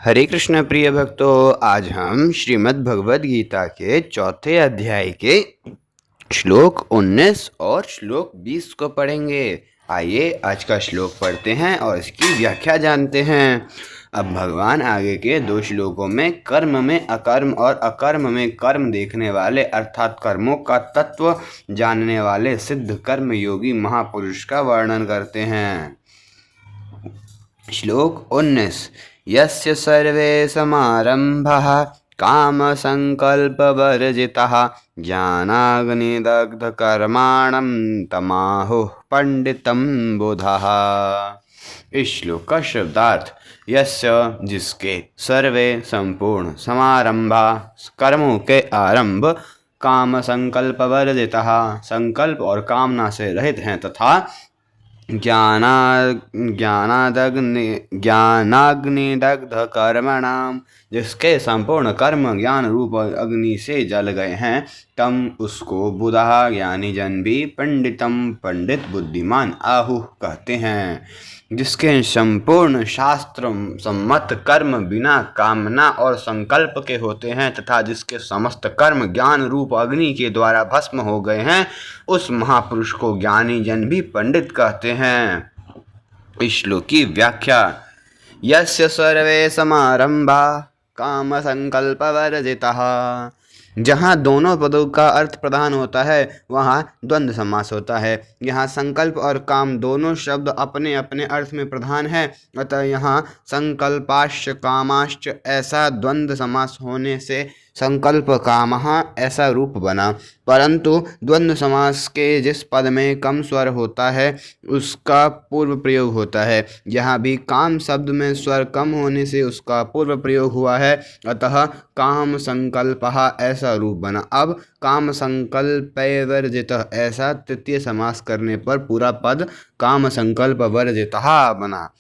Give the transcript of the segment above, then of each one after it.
हरे कृष्ण प्रिय भक्तों, आज हम श्रीमद् भगवद गीता के चौथे अध्याय के श्लोक 19 और श्लोक 20 को पढ़ेंगे। आइए आज का श्लोक पढ़ते हैं और इसकी व्याख्या जानते हैं। अब भगवान आगे के दो श्लोकों में कर्म में अकर्म और अकर्म में कर्म देखने वाले अर्थात कर्मों का तत्व जानने वाले सिद्ध कर्म योगी महापुरुष का वर्णन करते हैं। श्लोक 19। यस्य सर्वे समारंभः कामसङ्कल्पवर्जितः ज्ञानाग्निदग्धकर्माणं तमाहुः पंडितं बुधः। इस श्लोक का शब्दार्थ यस्य जिसके सर्वे संपूर्ण समारंभा कर्मों के आरंभ काम संकल्प वर्जितः संकल्प और कामना से रहित हैं तथा ज्ञानाग्निदग्ध कर्मणाम जिसके संपूर्ण कर्म ज्ञान रूप अग्नि से जल गए हैं तम उसको बुधा ज्ञानी जन भी पंडितम पंडित बुद्धिमान आहुः कहते हैं। जिसके संपूर्ण शास्त्र सम्मत कर्म बिना कामना और संकल्प के होते हैं तथा जिसके समस्त कर्म ज्ञान रूप अग्नि के द्वारा भस्म हो गए हैं उस महापुरुष को ज्ञानी जन भी पंडित कहते हैं। इस श्लोक की व्याख्या। यस्य सर्वे समारंभा काम संकल्प वर्जितः। जहाँ दोनों पदों का अर्थ प्रधान होता है वहाँ द्वंद्व समास होता है। यहाँ संकल्प और काम दोनों शब्द अपने अपने अर्थ में प्रधान है, अतः यहाँ संकल्पाश्च कामाश्च ऐसा द्वंद्व समास होने से संकल्प कामः ऐसा रूप बना। परंतु द्वंद्व समास के जिस पद में कम स्वर होता है उसका पूर्व प्रयोग होता है। यहाँ भी काम शब्द में स्वर कम होने से उसका पूर्व प्रयोग हुआ है, अतः काम संकल्पः ऐसा रूप बना। अब काम संकल्प वर्जित ऐसा तृतीय समास करने पर पूरा पद काम संकल्प वर्जितः बना।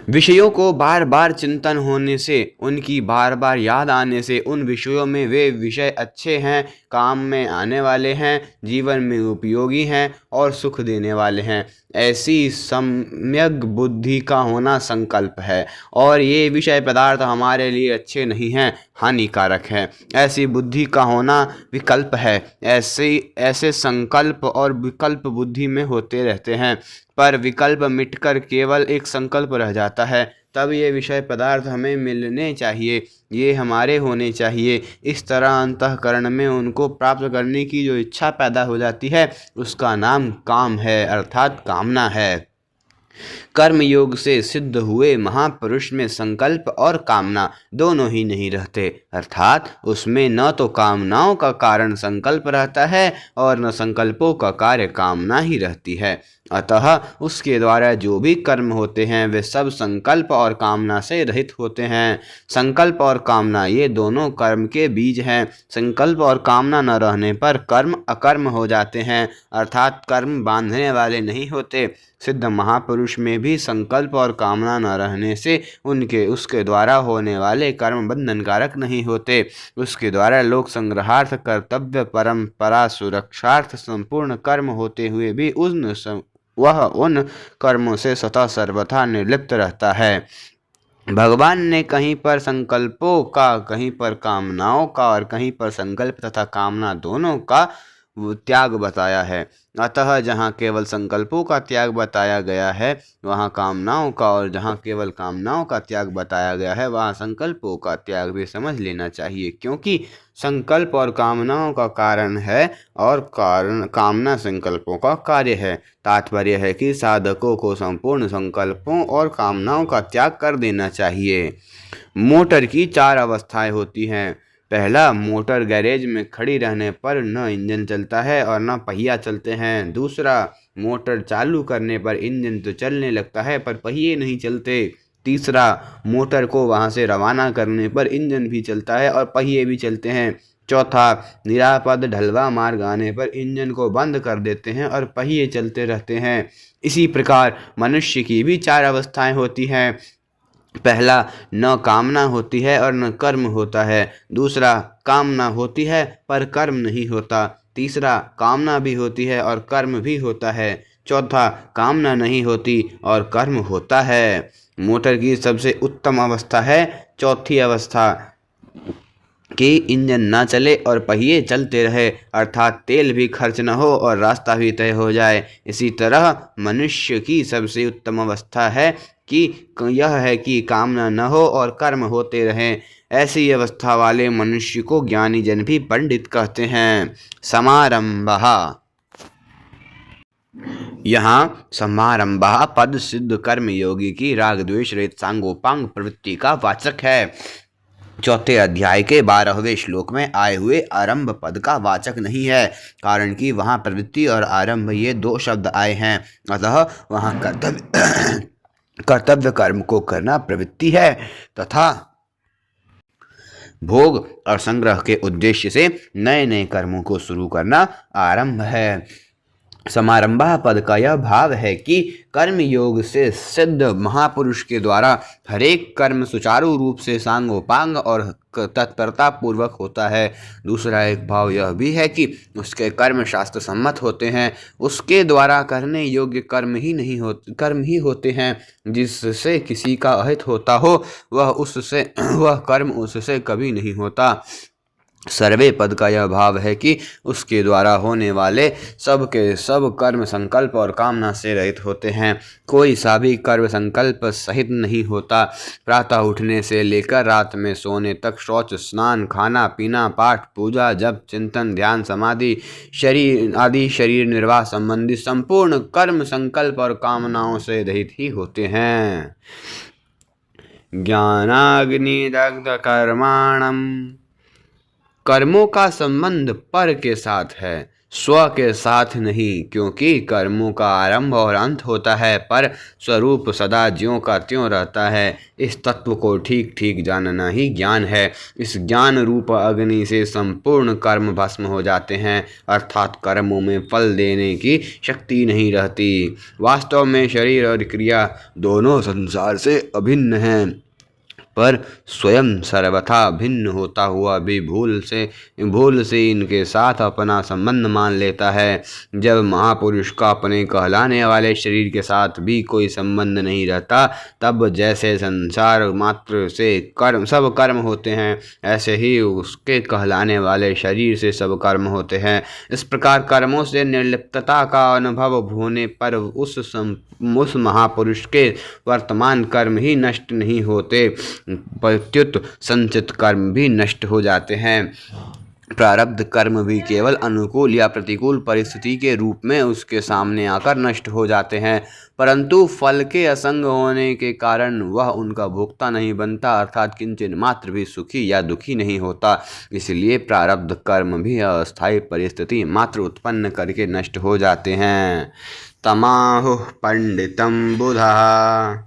विषयों को बार बार चिंतन होने से उनकी बार बार याद आने से उन विषयों में वे विषय अच्छे हैं, काम में आने वाले हैं, जीवन में उपयोगी हैं और सुख देने वाले हैं, ऐसी सम्यक बुद्धि का होना संकल्प है। और ये विषय पदार्थ हमारे लिए अच्छे नहीं हैं, हानिकारक हैं, ऐसी बुद्धि का होना विकल्प है। ऐसे संकल्प और विकल्प बुद्धि में होते रहते हैं, पर विकल्प मिटकर केवल एक संकल्प रह जाता है। तब ये विषय पदार्थ हमें मिलने चाहिए, ये हमारे होने चाहिए। इस तरह अंतःकरण में उनको प्राप्त करने की जो इच्छा पैदा हो जाती है उसका नाम काम है, अर्थात कामना है। कर्म योग से सिद्ध हुए महापुरुष में संकल्प और कामना दोनों ही नहीं रहते, अर्थात उसमें न तो कामनाओं का कारण संकल्प रहता है और न संकल्पों का कार्य कामना ही रहती है। अतः उसके द्वारा जो भी कर्म होते हैं वे सब संकल्प और कामना से रहित होते हैं। संकल्प और कामना ये दोनों कर्म के बीज हैं। संकल्प और कामना न रहने पर कर्म अकर्म हो जाते हैं, अर्थात कर्म बांधने वाले नहीं होते। सिद्ध महापुरुष में भी संकल्प और कामना न रहने से उसके द्वारा होने वाले कर्म बंधनकारक नहीं होते। उसके द्वारा लोक संग्रहार्थ कर्तव्य परंपरा सुरक्षार्थ संपूर्ण कर्म होते हुए भी वह उन कर्मों से सदा सर्वथा निर्लिप्त रहता है। भगवान ने कहीं पर संकल्पों का, कहीं पर कामनाओं का और कहीं पर संकल्प तथा कामना दोनों का त्याग बताया है। अतः जहाँ केवल संकल्पों का त्याग बताया गया है वहाँ कामनाओं का, और जहाँ केवल कामनाओं का त्याग बताया गया है वहाँ संकल्पों का त्याग भी समझ लेना चाहिए, क्योंकि संकल्प और कामनाओं का कारण है और कामना संकल्पों का कार्य है। तात्पर्य है कि साधकों को संपूर्ण संकल्पों और कामनाओं का त्याग कर देना चाहिए। मोटर की 4 अवस्थाएं होती हैं। पहला, मोटर गैरेज में खड़ी रहने पर न इंजन चलता है और न पहिया चलते हैं। दूसरा, मोटर चालू करने पर इंजन तो चलने लगता है पर पहिए नहीं चलते। तीसरा, मोटर को वहां से रवाना करने पर इंजन भी चलता है और पहिए भी चलते हैं। चौथा, निरापद ढलवा मार्ग आने पर इंजन को बंद कर देते हैं और पहिए चलते रहते हैं। इसी प्रकार मनुष्य की भी 4 अवस्थाएं होती हैं। पहला, न कामना होती है और न कर्म होता है। दूसरा, कामना होती है पर कर्म नहीं होता। तीसरा, कामना भी होती है और कर्म भी होता है। चौथा, कामना नहीं होती और कर्म होता है। मोटर की सबसे उत्तम अवस्था है चौथी अवस्था कि इंजन ना चले और पहिए चलते रहे, अर्थात तेल भी खर्च न हो और रास्ता भी तय हो जाए। इसी तरह मनुष्य की सबसे उत्तम अवस्था है कि यह है कि कामना न हो और कर्म होते रहें। ऐसी अवस्था वाले मनुष्य को ज्ञानी जन भी पंडित कहते हैं। समारंभः, यहाँ समारंभः पद सिद्ध कर्म योगी की राग द्वेष रहित सांगोपांग प्रवृत्ति का वाचक है। चौथे अध्याय के 12वें श्लोक में आए हुए आरंभ पद का वाचक नहीं है, कारण कि वहाँ प्रवृत्ति और आरंभ ये दो शब्द आए हैं। अतः वहाँ कर्तव्य कर्म को करना प्रवृत्ति है तथा भोग और संग्रह के उद्देश्य से नए नए कर्मों को शुरू करना आरंभ है। समारंभा पद का यह भाव है कि कर्म योग से सिद्ध महापुरुष के द्वारा हरेक कर्म सुचारू रूप से सांगोपांग और तत्परता पूर्वक होता है। दूसरा एक भाव यह भी है कि उसके कर्म शास्त्र सम्मत होते हैं, उसके द्वारा करने योग्य कर्म ही होते हैं। जिससे किसी का अहित होता हो वह कर्म उससे कभी नहीं होता। सर्वे पद का यह भाव है कि उसके द्वारा होने वाले सब के सब कर्म संकल्प और कामना से रहित होते हैं। कोई सा भी कर्म संकल्प सहित नहीं होता। प्रातः उठने से लेकर रात में सोने तक शौच, स्नान, खाना पीना, पाठ पूजा, जप, चिंतन, ध्यान, समाधि शरीर निर्वाह संबंधी संपूर्ण कर्म संकल्प और कामनाओं से रहित ही होते हैं। ज्ञानाग्नि दग्ध कर्माणम, कर्मों का संबंध पर के साथ है, स्व के साथ नहीं, क्योंकि कर्मों का आरंभ और अंत होता है, पर स्वरूप सदा ज्यों का त्यों रहता है। इस तत्व को ठीक ठीक जानना ही ज्ञान है। इस ज्ञान रूप अग्नि से संपूर्ण कर्म भस्म हो जाते हैं, अर्थात कर्मों में फल देने की शक्ति नहीं रहती। वास्तव में शरीर और क्रिया दोनों संसार से अभिन्न हैं, पर स्वयं सर्वथा भिन्न होता हुआ भी भूल से इनके साथ अपना संबंध मान लेता है। जब महापुरुष का अपने कहलाने वाले शरीर के साथ भी कोई संबंध नहीं रहता, तब जैसे संसार मात्र से सब कर्म होते हैं, ऐसे ही उसके कहलाने वाले शरीर से सब कर्म होते हैं। इस प्रकार कर्मों से निर्लिप्तता का अनुभव होने पर उस महापुरुष के वर्तमान कर्म ही नष्ट नहीं होते, प्रत्युत संचित कर्म भी नष्ट हो जाते हैं। प्रारब्ध कर्म भी केवल अनुकूल या प्रतिकूल परिस्थिति के रूप में उसके सामने आकर नष्ट हो जाते हैं, परंतु फल के असंग होने के कारण वह उनका भोक्ता नहीं बनता, अर्थात किंचन मात्र भी सुखी या दुखी नहीं होता। इसलिए प्रारब्ध कर्म भी अस्थायी परिस्थिति मात्र उत्पन्न करके नष्ट हो जाते हैं। तमाहुः पंडितम बुधा,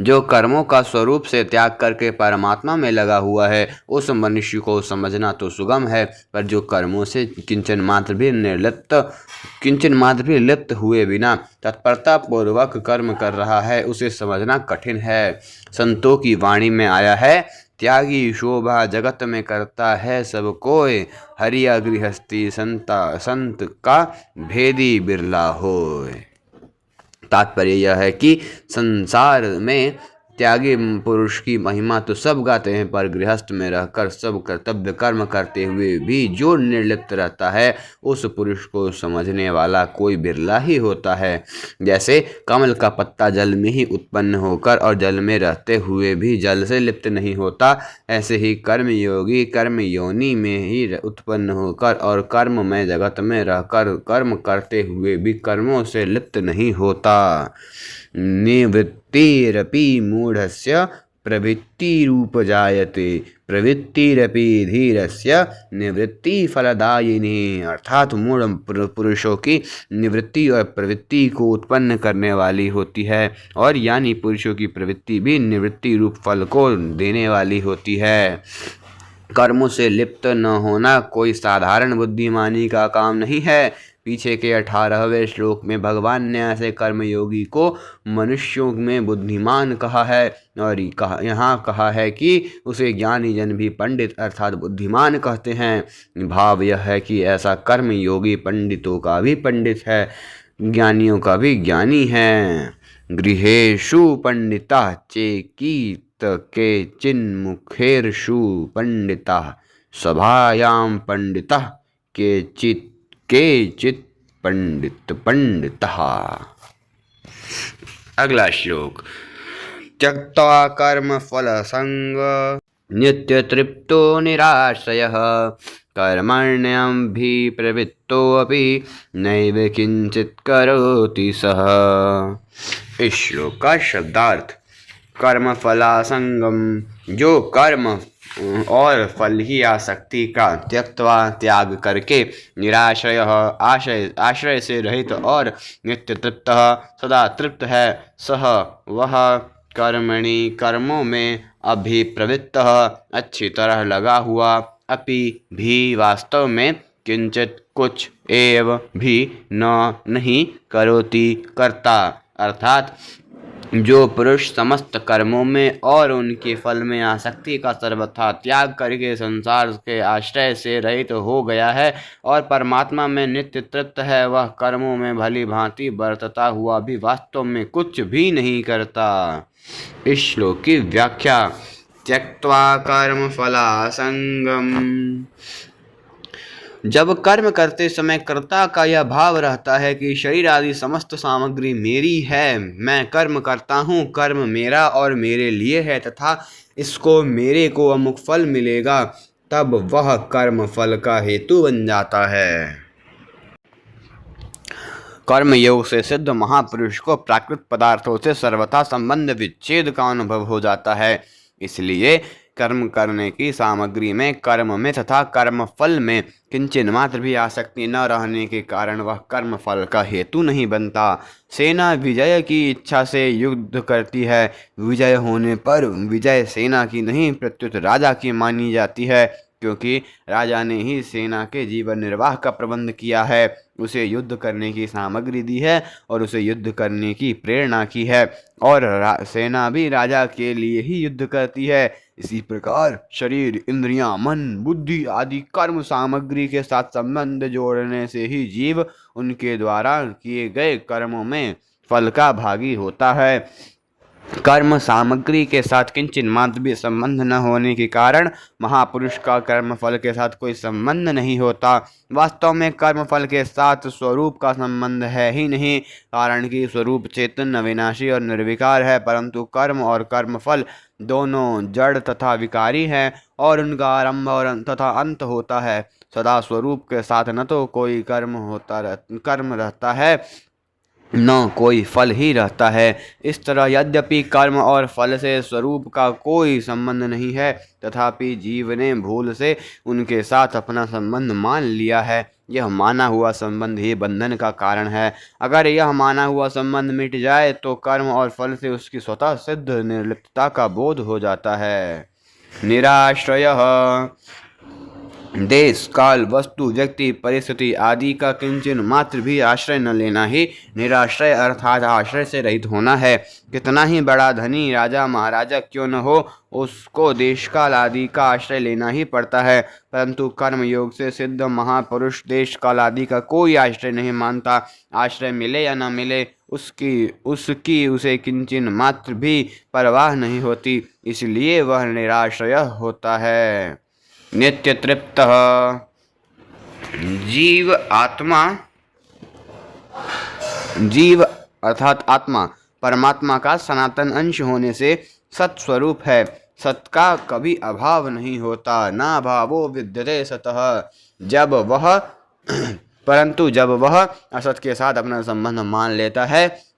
जो कर्मों का स्वरूप से त्याग करके परमात्मा में लगा हुआ है, उस मनुष्य को समझना तो सुगम है, पर जो कर्मों से किंचन मात्र भी लिप्त हुए बिना तत्परता पूर्वक कर्म कर रहा है, उसे समझना कठिन है। संतों की वाणी में आया है, त्यागी शोभा जगत में करता है सब कोय, हरिया गृहस्थी संत का भेदी बिरला होय। तात्पर्य यह है कि संसार में त्यागी पुरुष की महिमा तो सब गाते हैं, पर गृहस्थ में रहकर सब कर्तव्य कर्म करते हुए भी जो निर्लिप्त रहता है, उस पुरुष को समझने वाला कोई बिरला ही होता है। जैसे कमल का पत्ता जल में ही उत्पन्न होकर और जल में रहते हुए भी जल से लिप्त नहीं होता, ऐसे ही कर्मयोगी कर्म योनि में ही उत्पन्न होकर और कर्ममय जगत में रहकर कर्म करते हुए भी कर्मों से लिप्त नहीं होता। निवृत्तिरपि मूढ़स्य प्रवृत्तिरूप जायते, प्रवृत्तिरपि धीरस्य निवृत्ति फलदायिनी, अर्थात मूढ़ पुरुषों की निवृत्ति और प्रवृत्ति को उत्पन्न करने वाली होती है, और यानी पुरुषों की प्रवृत्ति भी निवृत्ति रूप फल को देने वाली होती है। कर्मों से लिप्त न होना कोई साधारण बुद्धिमानी का काम नहीं है। पीछे के 18वें श्लोक में भगवान ने ऐसे कर्मयोगी को मनुष्यों में बुद्धिमान कहा है, और यहाँ कहा है कि उसे ज्ञानी जन भी पंडित अर्थात बुद्धिमान कहते हैं। भाव यह है कि ऐसा कर्मयोगी पंडितों का भी पंडित है, ज्ञानियों का भी ज्ञानी है। गृहेषु पंडिताः चेकीत केचिन्मुखेषु पंडिताः सभायां पंडिताः केचित् पंडितः। अगला श्लोक। त्यक्त्वा कर्मफलसंग नित्यतृप्तो निराश्रयः कर्मण्यभिप्रवृत्तोऽपि नैव किंचित् करोति सः। इस श्लोक का शब्दार्थ। कर्मफलासंगम, जो कर्म और फल ही आसक्ति का त्यक्त्वा त्याग करके निराश्रय आश्रय से रहित और नित्य तृप्त सदा तृप्त है, सह वह कर्मणि कर्मों में अभिप्रवृत्त अच्छी तरह लगा हुआ, अपि भी वास्तव में किंचित कुछ एव भी नहीं करोति करता, अर्थात जो पुरुष समस्त कर्मों में और उनके फल में आसक्ति का सर्वथा त्याग करके संसार के आश्रय से रहित हो गया है और परमात्मा में नित्य तृप्त है, वह कर्मों में भली भांति बरतता हुआ भी वास्तव में कुछ भी नहीं करता। इस श्लोक की व्याख्या। त्यक्त्वा कर्म फलासंगम, जब कर्म करते समय कर्ता का यह भाव रहता है कि शरीर आदि समस्त सामग्री मेरी है, मैं कर्म करता हूँ, कर्म मेरा और मेरे लिए है तथा इसको मेरे को अमुक फल मिलेगा, तब वह कर्म फल का हेतु बन जाता है। कर्म योग से सिद्ध महापुरुष को प्राकृत पदार्थों से सर्वथा संबंध विच्छेद का अनुभव हो जाता है। इसलिए कर्म करने की सामग्री में, कर्म में तथा कर्म फल में किंचन मात्र भी आसक्ति न रहने के कारण वह कर्म फल का हेतु नहीं बनता। सेना विजय की इच्छा से युद्ध करती है, विजय होने पर विजय सेना की नहीं प्रत्युत राजा की मानी जाती है, क्योंकि राजा ने ही सेना के जीवन निर्वाह का प्रबंध किया है, उसे युद्ध करने की सामग्री दी है और उसे युद्ध करने की प्रेरणा की है, और सेना भी राजा के लिए ही युद्ध करती है। इसी प्रकार शरीर, इंद्रियां, मन, बुद्धि आदि कर्म सामग्री के साथ संबंध जोड़ने से ही जीव उनके द्वारा किए गए कर्मों में फल का भागी होता है। कर्म सामग्री के साथ किंचन मात्र भी संबंध न होने के कारण महापुरुष का कर्म फल के साथ कोई संबंध नहीं होता। वास्तव में कर्म फल के साथ स्वरूप का संबंध है ही नहीं, कारण कि स्वरूप चेतन, अविनाशी और निर्विकार है, परंतु कर्म और कर्म फल दोनों जड़ तथा विकारी हैं और उनका आरंभ और तथा अंत होता है। सदा स्वरूप के साथ न तो कोई कर्म रहता है न कोई फल ही रहता है। इस तरह यद्यपि कर्म और फल से स्वरूप का कोई संबंध नहीं है, तथापि जीव ने भूल से उनके साथ अपना संबंध मान लिया है। यह माना हुआ संबंध ही बंधन का कारण है। अगर यह माना हुआ संबंध मिट जाए तो कर्म और फल से उसकी स्वतः सिद्ध निर्लिप्तता का बोध हो जाता है। निराश्रयः, देश, काल, वस्तु, व्यक्ति, परिस्थिति आदि का किंचन मात्र भी आश्रय न लेना ही निराश्रय अर्थात आश्रय से रहित होना है। कितना ही बड़ा धनी राजा महाराजा क्यों न हो, उसको देश काल आदि का आश्रय लेना ही पड़ता है, परंतु कर्म योग से सिद्ध महापुरुष देश काल आदि का कोई आश्रय नहीं मानता। आश्रय मिले या न मिले उसकी उसे किंचन मात्र भी परवाह नहीं होती, इसलिए वह निराश्रय होता है। नित्य तृप्त, जीव अर्थात आत्मा परमात्मा का सनातन अंश होने से सत्स्वरूप है। सत का कभी अभाव नहीं होता, ना अभावो विद्यते सतः। परंतु जब वह असत के साथ अपना संबंध मान लेता है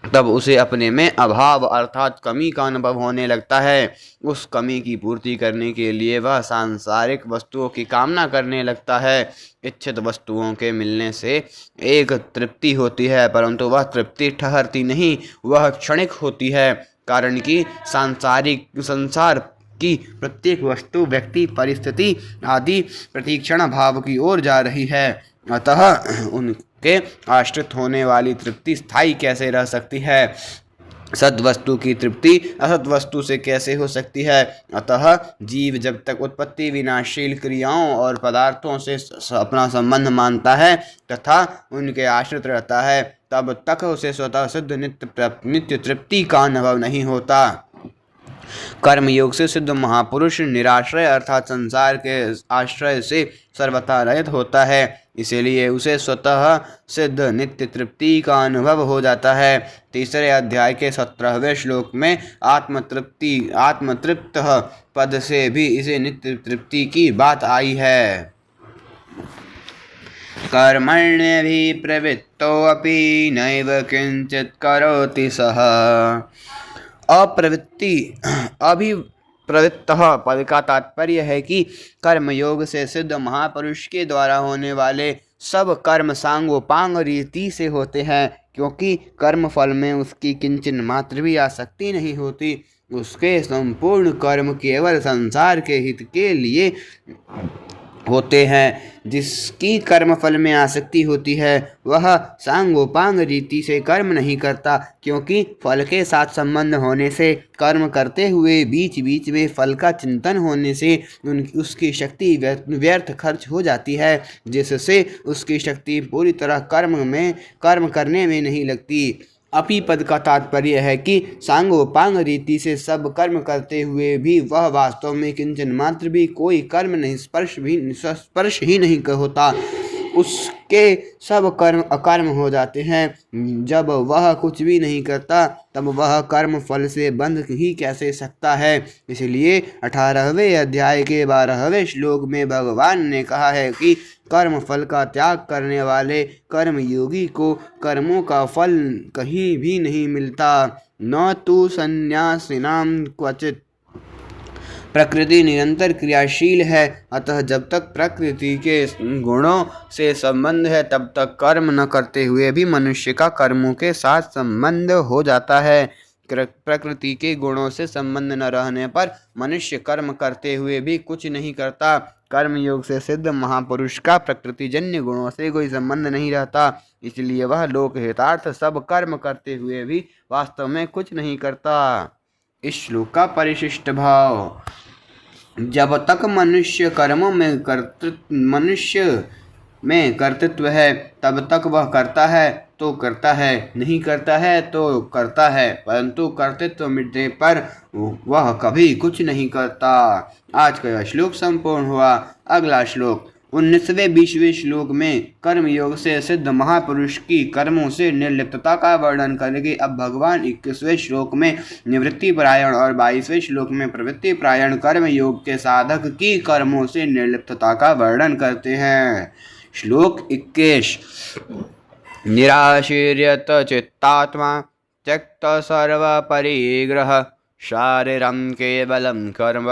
तब उसे अपने में अभाव अर्थात कमी का अनुभव होने लगता है। उस कमी की पूर्ति करने के लिए वह सांसारिक वस्तुओं की कामना करने लगता है। इच्छित वस्तुओं के मिलने से एक तृप्ति होती है, परंतु वह तृप्ति ठहरती नहीं, वह क्षणिक होती है, कारण कि संसार की प्रत्येक वस्तु, व्यक्ति, परिस्थिति आदि प्रतीक्षण भाव की ओर जा रही है। अतः उनके आश्रित होने वाली तृप्ति स्थायी कैसे रह सकती है? सद वस्तु की तृप्ति असत वस्तु से कैसे हो सकती है? अतः जीव जब तक उत्पत्ति विनाशील क्रियाओं और पदार्थों से अपना संबंध मानता है तथा उनके आश्रित रहता है, तब तक उसे स्वतः सिद्ध नित्य तृप्ति का अनुभव नहीं होता। कर्मयोग से सिद्ध महापुरुष निराश्रय अर्थात संसार के आश्रय से सर्वथा रहित होता है, इसीलिए उसे स्वतः सिद्ध नित्य तृप्ति का अनुभव हो जाता है। तीसरे अध्याय के 17वें श्लोक में आत्मतृप्त पद से भी इसे नित्य तृप्ति की बात आई है। कर्मण्यभि प्रवृत्तोऽपि नैव किंचित् करोति सः। अभिप्रवृत्त पद का तात्पर्य है कि कर्मयोग से सिद्ध महापुरुष के द्वारा होने वाले सब कर्म सांगोपांग रीति से होते हैं, क्योंकि कर्म फल में उसकी किंचन मात्र भी आसक्ति नहीं होती। उसके संपूर्ण कर्म केवल संसार के हित के लिए होते हैं। जिसकी कर्म फल में आसक्ति होती है वह सांगोपांग रीति से कर्म नहीं करता, क्योंकि फल के साथ संबंध होने से कर्म करते हुए बीच बीच में फल का चिंतन होने से उसकी शक्ति व्यर्थ खर्च हो जाती है, जिससे उसकी शक्ति पूरी तरह कर्म करने में नहीं लगती। अपि पद का तात्पर्य है कि सांगोपांग रीति से सब कर्म करते हुए भी वह वास्तव में किंचन मात्र भी कोई कर्म नहीं स्पर्श ही नहीं होता। उसके सब कर्म अकर्म हो जाते हैं। जब वह कुछ भी नहीं करता तब वह कर्म फल से बंध ही कैसे सकता है। इसलिए 18वें अध्याय के 12वें श्लोक में भगवान ने कहा है कि कर्म फल का त्याग करने वाले कर्मयोगी को कर्मों का फल कहीं भी नहीं मिलता। न तो संन्यासिनाम क्वचित। प्रकृति निरंतर क्रियाशील है, अतः जब तक प्रकृति के गुणों से संबंध है तब तक कर्म न करते हुए भी मनुष्य का कर्मों के साथ संबंध हो जाता है। प्रकृति के गुणों से संबंध न रहने पर मनुष्य कर्म करते हुए भी कुछ नहीं करता। कर्मयोग से सिद्ध महापुरुष का प्रकृतिजन्य गुणों से कोई संबंध नहीं रहता, इसलिए वह लोक हितार्थ सब कर्म करते हुए भी वास्तव में कुछ नहीं करता। इस श्लोक का परिशिष्ट भाव। जब तक मनुष्य में कर्तृत्व है तब तक वह करता है तो करता है, नहीं करता है तो करता है, परंतु कर्तृत्व मिटने पर वह कभी कुछ नहीं करता। आज का यह श्लोक संपूर्ण हुआ। अगला श्लोक 19वें 20वें श्लोक में कर्मयोग से सिद्ध महापुरुष की कर्मों से निर्लिप्तता का वर्णन करेंगे। अब भगवान 21वें श्लोक में निवृत्ति परायण और 22वें श्लोक में प्रवृत्ति परायण कर्मयोग के साधक की कर्मों से निर्लिप्तता का वर्णन करते हैं। श्लोक 21। निराशीर्यत चित्तात्मा त्यक्त सर्व परिग्रह शारीरं केवलं कर्म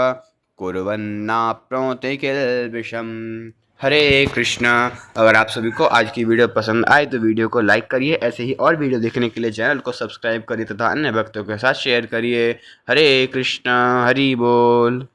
कुर्वन्नाप्नोति किल्बिषम्। हरे कृष्णा। अगर आप सभी को आज की वीडियो पसंद आए तो वीडियो को लाइक करिए। ऐसे ही और वीडियो देखने के लिए चैनल को सब्सक्राइब करिए तथा अन्य भक्तों के साथ शेयर करिए। हरे कृष्णा। हरि बोल।